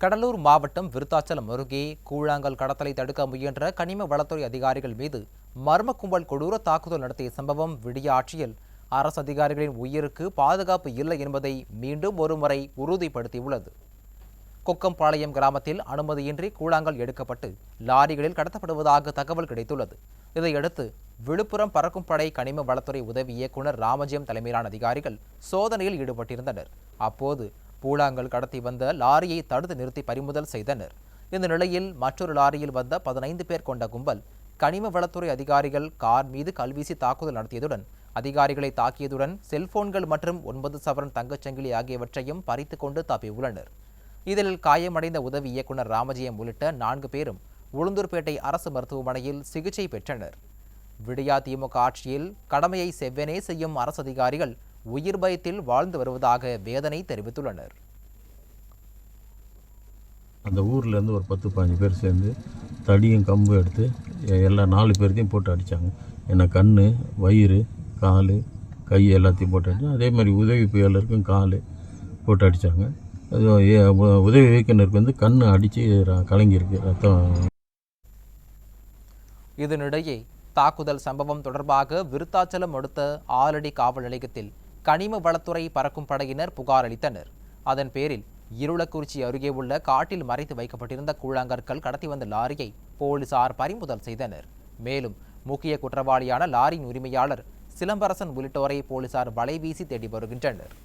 கடலூர் மாவட்டம் விருத்தாச்சலம் அருகே கூழாங்கல் கடத்தலை தடுக்க முயன்ற கனிம வளத்துறை அதிகாரிகள் மீது மர்ம கும்பல் கொடூர தாக்குதல் நடத்திய சம்பவம் விடிய ஆட்சியில் அரசு அதிகாரிகளின் உயிருக்கு பாதுகாப்பு இல்லை என்பதை மீண்டும் ஒருமுறை உறுதிப்படுத்தியுள்ளது. கொக்கம்பாளையம் கிராமத்தில் அனுமதியின்றி கூழாங்கல் எடுக்கப்பட்டு லாரிகளில் கடத்தப்படுவதாக தகவல் கிடைத்துள்ளது. இதையடுத்து விழுப்புரம் பறக்கும் படை கனிம வளத்துறை உதவி இயக்குநர் ராமஜெயம் தலைமையிலான அதிகாரிகள் சோதனையில் ஈடுபட்டிருந்தனர். அப்போது கூழாங்கல் கடத்தி வந்த லாரியை தடுத்து நிறுத்தி பறிமுதல் செய்தனர். இந்த நிலையில் மற்றொரு லாரியில் வந்த 15 பேர் கொண்ட கும்பல் கனிம வளத்துறை அதிகாரிகள் கார் மீது கல்வீசி தாக்குதல் நடத்தியதுடன் அதிகாரிகளை தாக்கியதுடன் செல்போன்கள் மற்றும் 9 சவரன் தங்கச்சங்கிலி ஆகியவற்றையும் பறித்து கொண்டு தப்பியுள்ளனர். இதில் காயமடைந்த உதவி இயக்குநர் ராமஜெயம் உள்ளிட்ட 4 பேரும் உளுந்தூர்பேட்டை அரசு மருத்துவமனையில் சிகிச்சை பெற்றனர். விடியா திமுக ஆட்சியில் கடமையை செவ்வனே செய்யும் அரசு அதிகாரிகள் உயிர் பயத்தில் வாழ்ந்து வருவதாக வேதனை தெரிவித்துள்ளனர். அந்த ஊர்லேருந்து ஒரு 10-15 பேர் சேர்ந்து தடியும் கம்பு எடுத்து எல்லா 4 பேர்த்தையும் போட்டு அடித்தாங்க. ஏன்னா கண், வயிறு, கால், கை எல்லாத்தையும் போட்டு அடித்தாங்க. அதே மாதிரி உதவி புயலருக்கும் கால் போட்டு அடித்தாங்க. அது உதவி இயக்குனருக்கு வந்து கண் அடித்து கலங்கியிருக்கு ரத்தம். இதனிடையே தாக்குதல் சம்பவம் தொடர்பாக விருத்தாச்சலம் அடுத்த ஆலடி காவல் நிலையத்தில் கனிம வளத்துறை பறக்கும் படையினர் புகார் அளித்தனர். அதன் பேரில் இருளக்குறிச்சி அருகே உள்ள காட்டில் மறைத்து வைக்கப்பட்டிருந்த கூழாங்கற்கள் கடத்தி வந்த லாரியை போலீசார் பறிமுதல் செய்தனர். மேலும் முக்கிய குற்றவாளியான லாரியின் உரிமையாளர் சிலம்பரசன் உள்ளிட்டோரை போலீசார் வலைவீசி தேடி வருகின்றனர்.